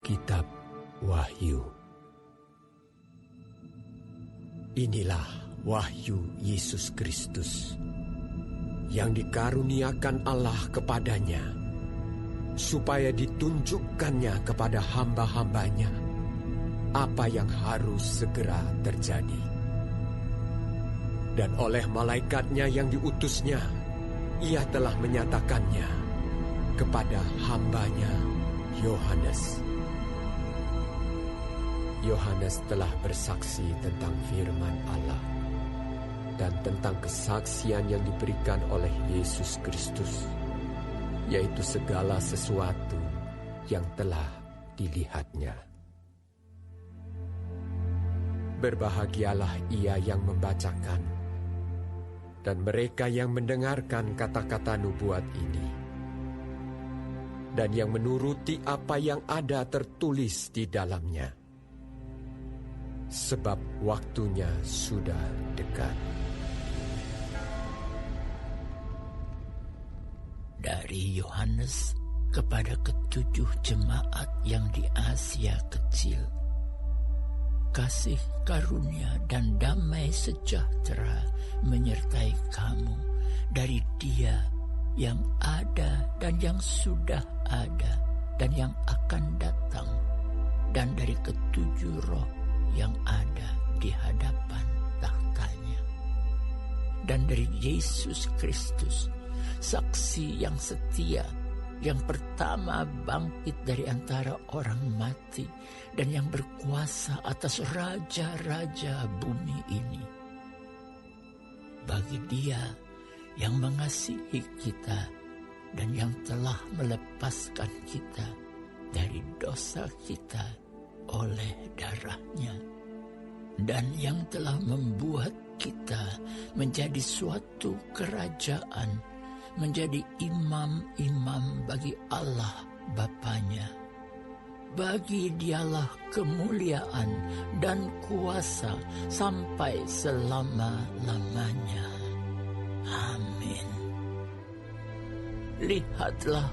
Kitab Wahyu. Inilah wahyu Yesus Kristus yang dikaruniakan Allah kepadanya, supaya ditunjukkannya kepada hamba-hambanya apa yang harus segera terjadi. Dan oleh malaikatnya yang diutusnya, ia telah menyatakannya kepada hambanya Yohanes. Yohanes telah bersaksi tentang firman Allah dan tentang kesaksian yang diberikan oleh Yesus Kristus, yaitu segala sesuatu yang telah dilihatnya. Berbahagialah ia yang membacakan dan mereka yang mendengarkan kata-kata nubuat ini, dan yang menuruti apa yang ada tertulis di dalamnya, sebab waktunya sudah dekat. Dari Yohanes kepada ketujuh jemaat yang di Asia Kecil, kasih karunia dan damai sejahtera menyertai kamu dari Dia yang ada dan yang sudah ada dan yang akan datang, dan dari ketujuh roh yang ada di hadapan tahtanya, dan dari Yesus Kristus, saksi yang setia, yang pertama bangkit dari antara orang mati dan yang berkuasa atas raja-raja bumi ini. Bagi Dia yang mengasihi kita dan yang telah melepaskan kita dari dosa kita oleh darah-Nya, dan yang telah membuat kita menjadi suatu kerajaan, menjadi imam-imam bagi Allah Bapa-Nya. Bagi Dialah kemuliaan dan kuasa sampai selama-lamanya. Amin. Lihatlah,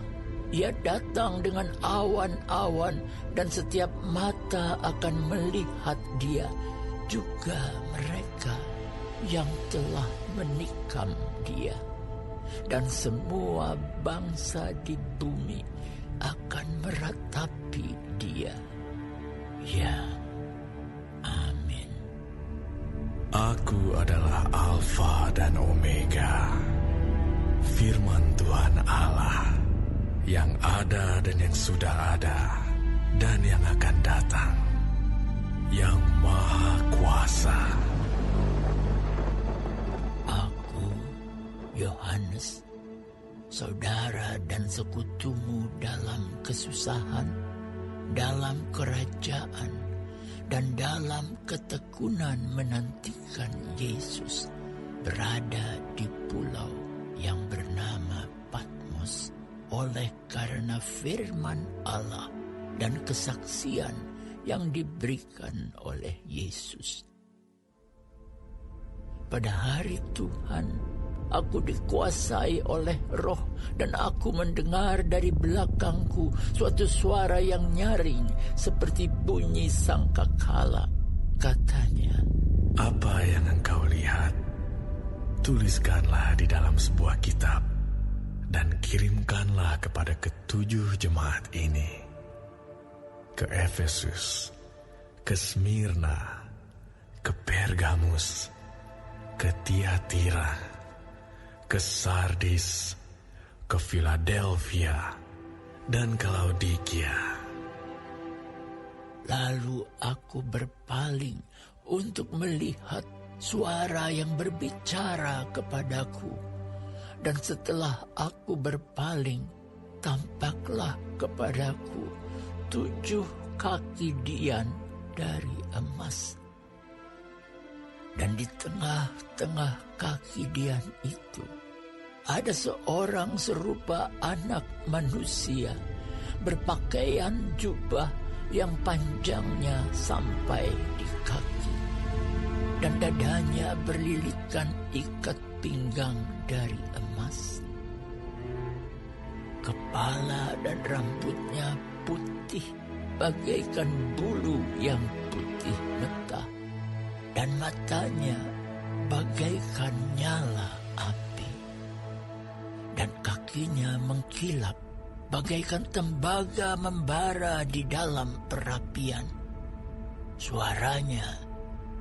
Ia datang dengan awan-awan, dan setiap mata akan melihat Dia, juga mereka yang telah menikam Dia. Dan semua bangsa di bumi akan meratapi Dia. Ya, amin. Aku adalah Alfa dan Omega, firman Tuhan Allah, yang ada dan yang sudah ada, dan yang akan datang, yang Maha Kuasa. Aku, Yohanes, saudara dan sekutumu dalam kesusahan, dalam kerajaan, dan dalam ketekunan menantikan Yesus, berada di pulau yang bernama Patmos, oleh karena firman Allah dan kesaksian yang diberikan oleh Yesus. Pada hari Tuhan, aku dikuasai oleh Roh, dan aku mendengar dari belakangku suatu suara yang nyaring seperti bunyi sangkakala. Katanya, "Apa yang engkau lihat, tuliskanlah di dalam sebuah kitab, dan kirimkanlah kepada ketujuh jemaat ini: ke Efesus, ke Smyrna, ke Pergamus, ke Tiatira, ke Sardis, ke Philadelphia, dan ke Laodikia." Lalu aku berpaling untuk melihat suara yang berbicara kepadaku. Dan setelah aku berpaling, tampaklah kepadaku 7 kaki dian dari emas. Dan di tengah-tengah kaki dian itu ada seorang serupa anak manusia, berpakaian jubah yang panjangnya sampai di kaki, dan dadanya berlilitkan ikat pinggang dari emas. Kepala dan rambutnya putih bagaikan bulu yang putih mentah, dan matanya bagaikan nyala api, dan kakinya mengkilap bagaikan tembaga membara di dalam perapian. Suaranya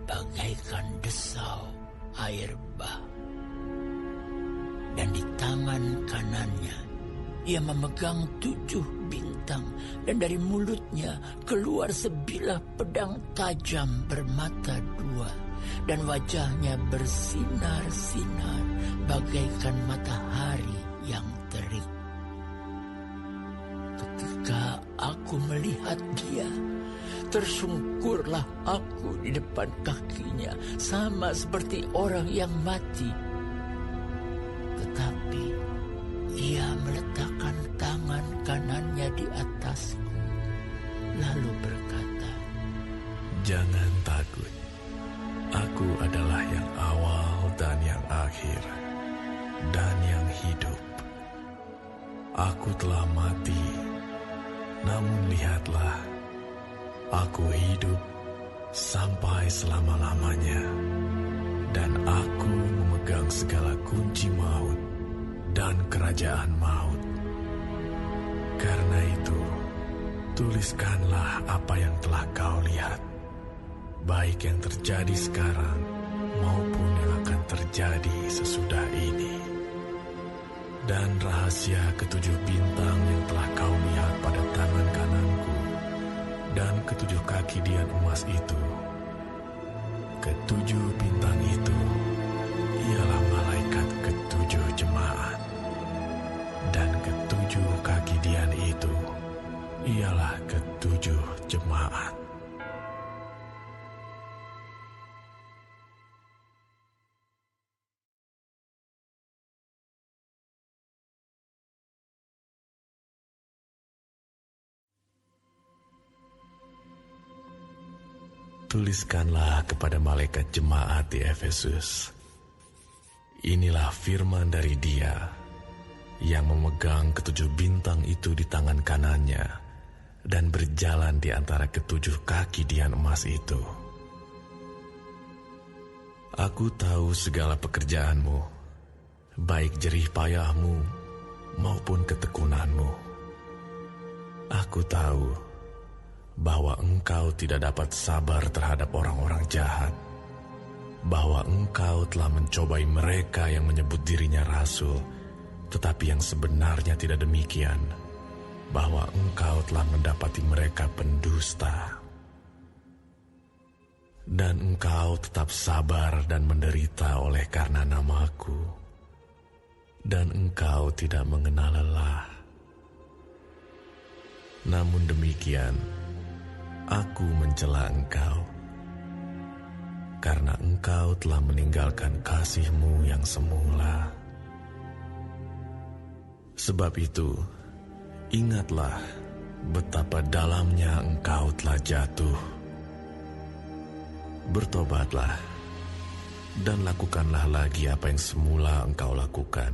bagaikan desau air bah. Dan di tangan kanannya ia memegang 7 bintang, dan dari mulutnya keluar sebilah pedang tajam bermata 2, dan wajahnya bersinar-sinar bagaikan matahari yang terik. Ketika aku melihat dia, tersungkurlah aku di depan kakinya, sama seperti orang yang mati. Tetapi ia meletakkan tangan kanannya di atasku, lalu berkata, "Jangan takut. Aku adalah yang awal dan yang akhir, dan yang hidup. Aku telah mati, namun lihatlah, aku hidup sampai selama-lamanya, dan aku memegang segala kunci maut dan kerajaan maut. Karena itu, tuliskanlah apa yang telah kau lihat, baik yang terjadi sekarang maupun yang akan terjadi sesudah ini. Dan rahasia ke-7 bintang yang telah kau lihat pada tangan kananku dan ke-7 kaki dian emas itu. Ke-7 bintang itu ialah malaikat ke-7 jemaat, dan ke-7 kaki dian itu ialah ke-7 jemaat." Tuliskanlah kepada malaikat jemaat di Efesus, inilah firman dari Dia yang memegang ke-7 bintang itu di tangan kanannya dan berjalan di antara ke-7 kaki dian emas itu. Aku tahu segala pekerjaanmu, baik jerih payahmu maupun ketekunanmu. Aku tahu bahwa engkau tidak dapat sabar terhadap orang-orang jahat, bahwa engkau telah mencobai mereka yang menyebut dirinya rasul, tetapi yang sebenarnya tidak demikian, bahwa engkau telah mendapati mereka pendusta. Dan engkau tetap sabar dan menderita oleh karena namaku, dan engkau tidak mengenal lelah. Namun demikian, aku mencela engkau, karena engkau telah meninggalkan kasih-Mu yang semula. Sebab itu, ingatlah betapa dalamnya engkau telah jatuh. Bertobatlah, dan lakukanlah lagi apa yang semula engkau lakukan.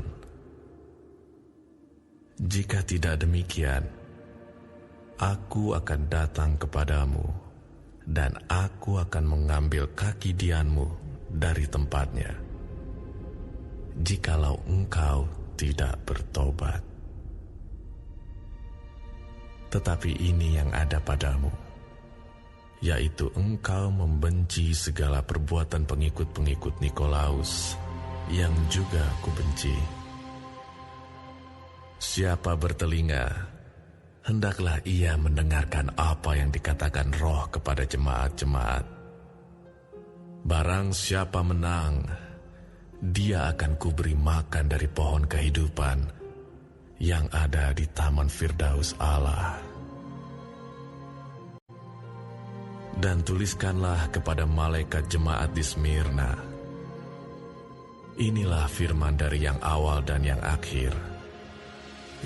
Jika tidak demikian, aku akan datang kepadamu, dan aku akan mengambil kaki dianmu dari tempatnya, jikalau engkau tidak bertobat. Tetapi ini yang ada padamu, yaitu engkau membenci segala perbuatan pengikut-pengikut Nikolaus, yang juga aku benci. Siapa bertelinga, hendaklah ia mendengarkan apa yang dikatakan Roh kepada jemaat-jemaat. Barang siapa menang, dia akan kuberi makan dari pohon kehidupan yang ada di Taman Firdaus Allah. Dan tuliskanlah kepada malaikat jemaat di Smyrna, inilah firman dari yang awal dan yang akhir,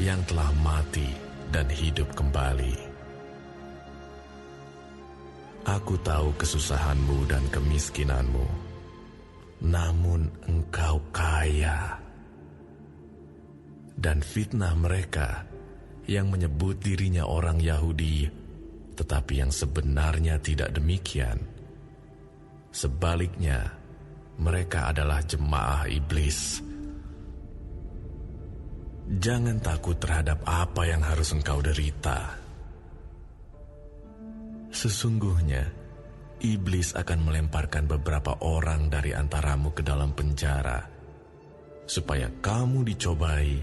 yang telah mati dan hidup kembali. Aku tahu kesusahanmu dan kemiskinanmu, namun engkau kaya. Dan fitnah mereka yang menyebut dirinya orang Yahudi Tetapi yang sebenarnya tidak demikian. Sebaliknya, mereka adalah jemaah iblis. Jangan takut terhadap apa yang harus engkau derita. Sesungguhnya, iblis akan melemparkan beberapa orang dari antaramu ke dalam penjara, supaya kamu dicobai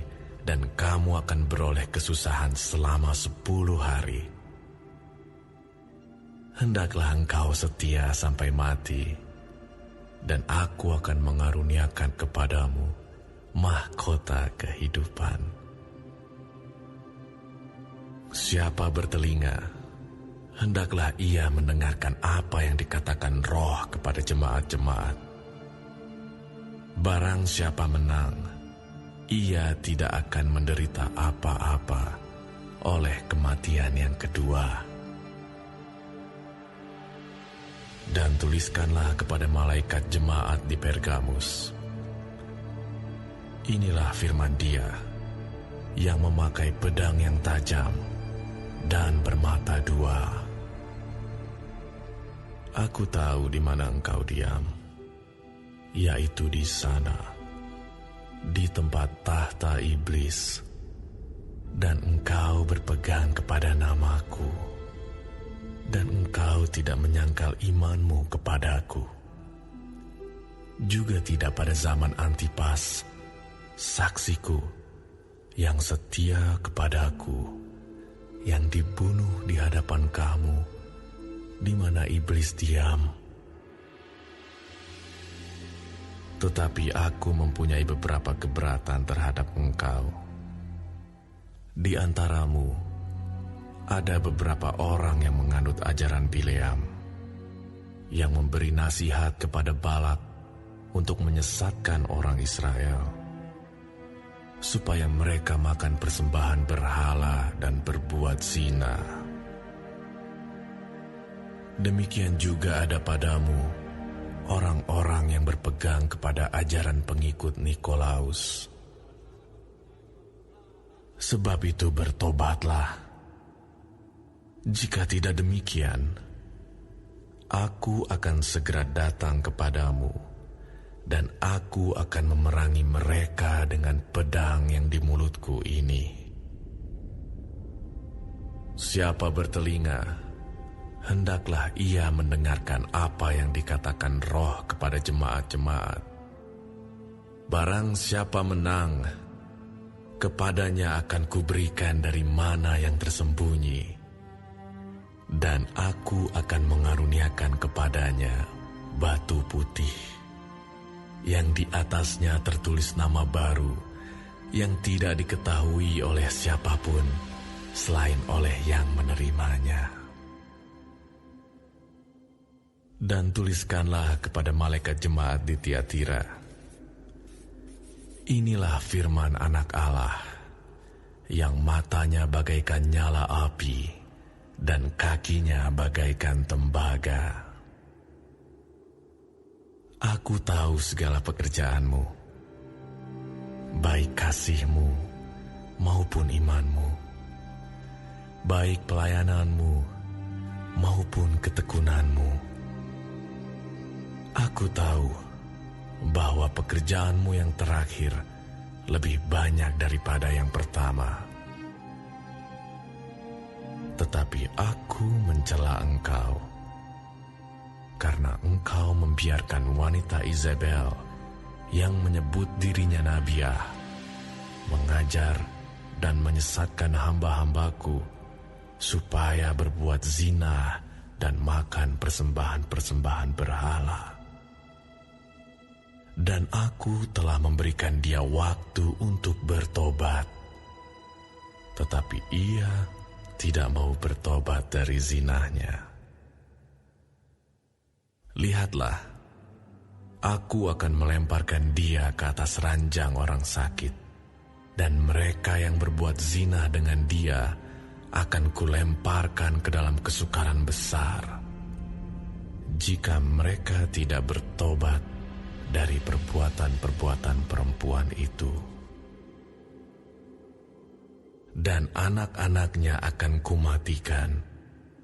dan kamu akan beroleh kesusahan selama 10 hari. Hendaklah engkau setia sampai mati, dan aku akan mengaruniakan kepadamu mahkota kehidupan. Siapa bertelinga, hendaklah ia mendengarkan apa yang dikatakan Roh kepada jemaat-jemaat. Barang siapa menang, ia tidak akan menderita apa-apa oleh kematian yang kedua. Dan tuliskanlah kepada malaikat jemaat di Pergamus. Inilah firman Dia yang memakai pedang yang tajam dan bermata dua. Aku tahu di mana engkau diam, yaitu di sana, di tempat tahta iblis, dan engkau berpegang kepada namaku, dan engkau tidak menyangkal imanmu kepadaku. Juga tidak pada zaman Antipas, saksiku, yang setia kepadaku, yang dibunuh di hadapan kamu, di mana iblis diam. Tetapi aku mempunyai beberapa keberatan terhadap engkau. Di antaramu ada beberapa orang yang menganut ajaran Bileam, yang memberi nasihat kepada Balak untuk menyesatkan orang Israel, supaya mereka makan persembahan berhala dan berbuat zina. Demikian juga ada padamu orang-orang yang berpegang kepada ajaran pengikut Nikolaus. Sebab itu bertobatlah. Jika tidak demikian, aku akan segera datang kepadamu, dan aku akan memerangi mereka dengan pedang yang di mulutku ini. Siapa bertelinga, hendaklah ia mendengarkan apa yang dikatakan Roh kepada jemaat-jemaat. Barang siapa menang, kepadanya akan kuberikan dari mana yang tersembunyi, dan aku akan mengaruniakan kepadanya batu putih, yang di atasnya tertulis nama baru, yang tidak diketahui oleh siapapun selain oleh yang menerimanya. Dan tuliskanlah kepada malaikat jemaat di Tiatira, inilah firman Anak Allah, yang matanya bagaikan nyala api, dan kakinya bagaikan tembaga. Aku tahu segala pekerjaanmu, baik kasihmu maupun imanmu, baik pelayananmu maupun ketekunanmu. Aku tahu bahwa pekerjaanmu yang terakhir lebih banyak daripada yang pertama. Tetapi aku mencela engkau, karena engkau membiarkan wanita Izabel yang menyebut dirinya nabiah, mengajar dan menyesatkan hamba-hambaku, supaya berbuat zina dan makan persembahan-persembahan berhala. Dan aku telah memberikan dia waktu untuk bertobat, tetapi ia tidak mau bertobat dari zinahnya. Lihatlah, aku akan melemparkan dia ke atas ranjang orang sakit, dan mereka yang berbuat zina dengan dia akan kulemparkan ke dalam kesukaran besar, jika mereka tidak bertobat dari perbuatan-perbuatan perempuan itu. Dan anak-anaknya akan kumatikan,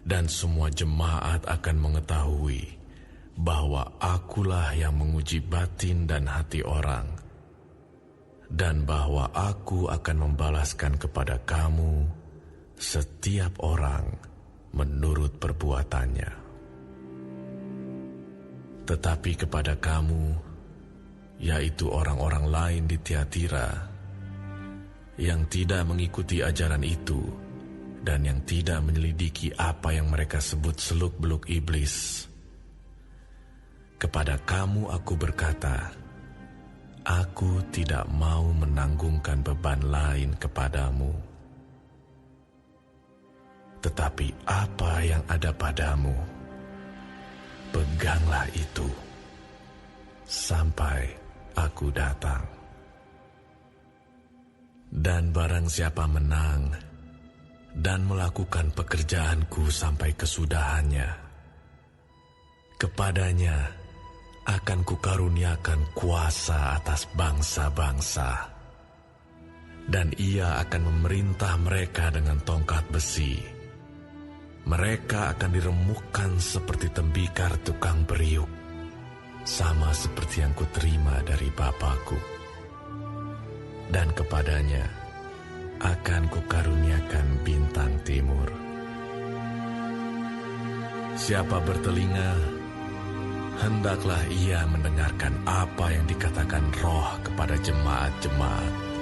dan semua jemaat akan mengetahui bahwa akulah yang menguji batin dan hati orang, dan bahwa aku akan membalaskan kepada kamu setiap orang menurut perbuatannya. Tetapi kepada kamu, yaitu orang-orang lain di Tiatira, yang tidak mengikuti ajaran itu, dan yang tidak menyelidiki apa yang mereka sebut seluk-beluk iblis, kepada kamu aku berkata, aku tidak mau menanggungkan beban lain kepadamu. Tetapi apa yang ada padamu, peganglah itu sampai aku datang. Dan barang siapa menang dan melakukan pekerjaanku sampai kesudahannya, kepadanya akan kukaruniakan kuasa atas bangsa-bangsa, dan ia akan memerintah mereka dengan tongkat besi. Mereka akan diremukkan seperti tembikar tukang periuk, sama seperti yang kuterima dari Bapakku. Dan kepadanya akan kukaruniakan bintang timur. Siapa bertelinga, hendaklah ia mendengarkan apa yang dikatakan Roh kepada jemaat-jemaat.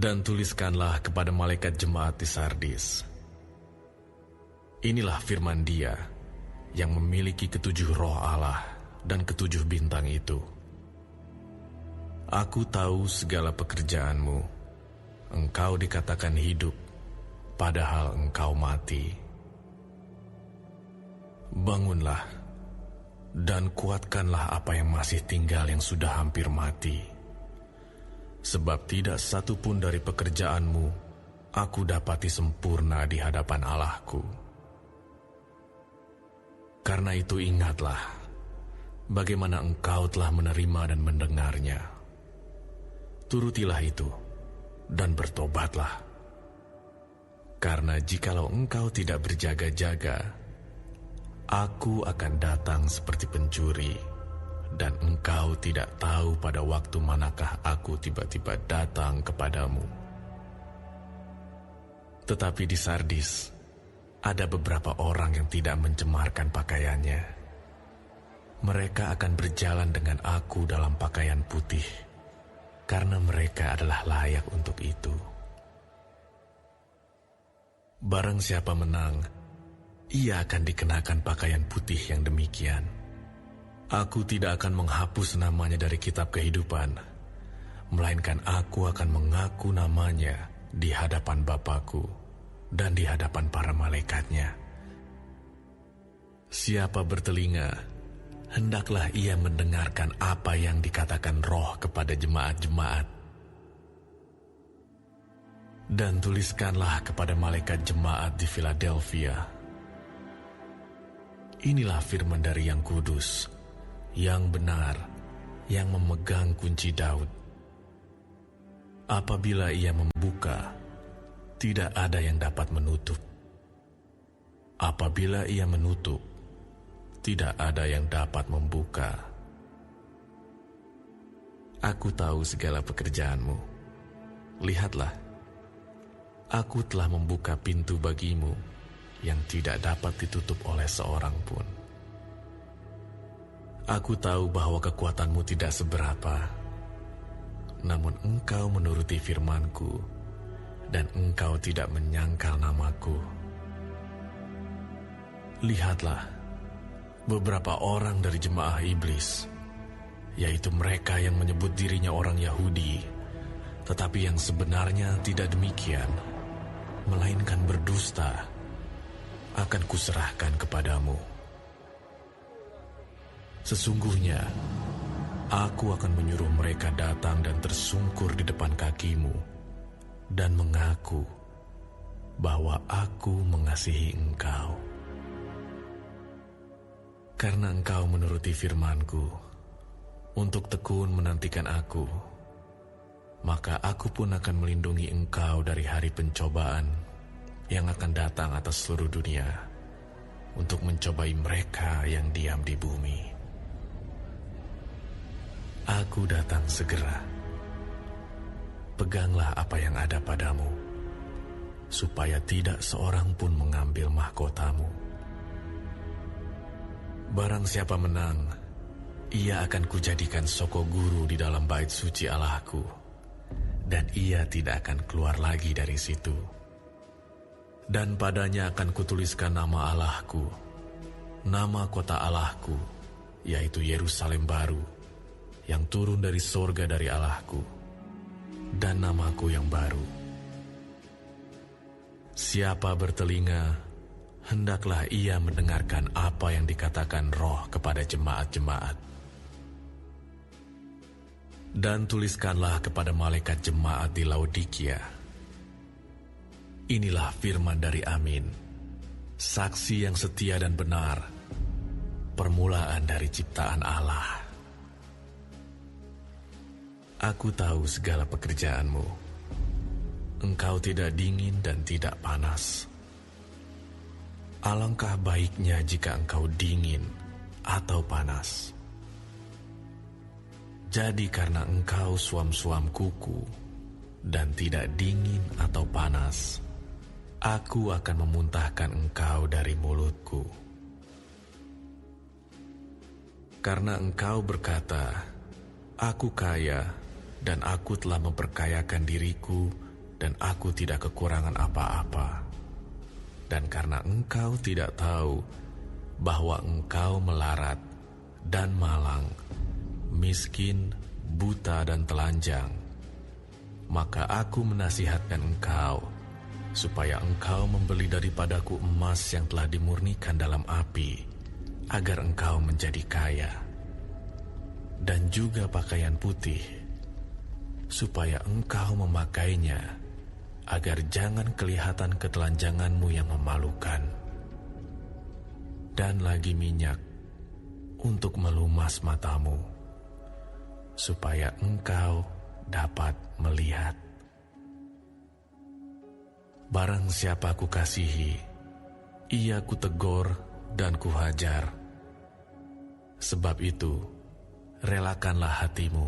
Dan tuliskanlah kepada malaikat jemaat di Sardis. Inilah firman Dia yang memiliki ketujuh roh Allah dan ketujuh bintang itu. Aku tahu segala pekerjaanmu. Engkau dikatakan hidup, padahal engkau mati. Bangunlah dan kuatkanlah apa yang masih tinggal yang sudah hampir mati. Sebab tidak satu pun dari pekerjaanmu aku dapati sempurna di hadapan Allahku. Karena itu ingatlah bagaimana engkau telah menerima dan mendengarnya. Turutilah itu dan bertobatlah. Karena jikalau engkau tidak berjaga-jaga, aku akan datang seperti pencuri, dan engkau tidak tahu pada waktu manakah aku tiba-tiba datang kepadamu. Tetapi di Sardis ada beberapa orang yang tidak mencemarkan pakaiannya. Mereka akan berjalan dengan aku dalam pakaian putih, karena mereka adalah layak untuk itu. Barang siapa menang, ia akan dikenakan pakaian putih yang demikian. Aku tidak akan menghapus namanya dari kitab kehidupan, melainkan aku akan mengaku namanya di hadapan Bapakku dan di hadapan para malaikatnya. Siapa bertelinga, hendaklah ia mendengarkan apa yang dikatakan Roh kepada jemaat-jemaat. Dan tuliskanlah kepada malaikat jemaat di Philadelphia. Inilah firman dari Yang Kudus, yang benar, yang memegang kunci Daud. Apabila ia membuka, tidak ada yang dapat menutup. Apabila ia menutup, tidak ada yang dapat membuka. Aku tahu segala pekerjaanmu. Lihatlah, aku telah membuka pintu bagimu yang tidak dapat ditutup oleh seorang pun. Aku tahu bahwa kekuatanmu tidak seberapa, namun engkau menuruti firmanku, dan engkau tidak menyangkal namaku. Lihatlah, beberapa orang dari jemaah iblis, yaitu mereka yang menyebut dirinya orang Yahudi, tetapi yang sebenarnya tidak demikian, melainkan berdusta, akan kuserahkan kepadamu. Sesungguhnya, Aku akan menyuruh mereka datang dan tersungkur di depan kakimu dan mengaku bahwa aku mengasihi engkau. Karena engkau menuruti firman-Ku untuk tekun menantikan aku, maka aku pun akan melindungi engkau dari hari pencobaan yang akan datang atas seluruh dunia untuk mencobai mereka yang diam di bumi. Aku datang segera. Peganglah apa yang ada padamu, supaya tidak seorang pun mengambil mahkotamu. Barang siapa menang, ia akan kujadikan soko guru di dalam bait suci Allahku, dan ia tidak akan keluar lagi dari situ. Dan padanya akan kutuliskan nama Allahku, nama kota Allahku, yaitu Yerusalem baru, yang turun dari sorga dari Allahku, dan namaku yang baru. Siapa bertelinga, hendaklah ia mendengarkan apa yang dikatakan Roh kepada jemaat-jemaat. Dan tuliskanlah kepada malaikat jemaat di Laodikia. Inilah firman dari Amin, saksi yang setia dan benar, permulaan dari ciptaan Allah. Aku tahu segala pekerjaanmu. Engkau tidak dingin dan tidak panas. Alangkah baiknya jika engkau dingin atau panas. Jadi karena engkau suam-suam kuku dan tidak dingin atau panas, aku akan memuntahkan engkau dari mulutku. Karena engkau berkata, aku kaya, dan aku telah memperkayakan diriku, dan aku tidak kekurangan apa-apa. Dan karena engkau tidak tahu bahwa engkau melarat dan malang, miskin, buta dan telanjang, maka aku menasihatkan engkau, supaya engkau membeli daripadaku emas yang telah dimurnikan dalam api, agar engkau menjadi kaya, dan juga pakaian putih, supaya engkau memakainya, agar jangan kelihatan ketelanjanganmu yang memalukan, dan lagi minyak untuk melumas matamu, supaya engkau dapat melihat. Barang siapa kukasihi, ia kutegur dan kuhajar. Sebab itu, relakanlah hatimu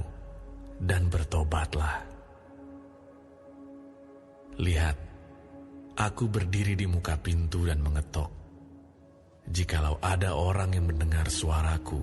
dan bertobatlah. Lihat, aku berdiri di muka pintu dan mengetok. Jikalau ada orang yang mendengar suaraku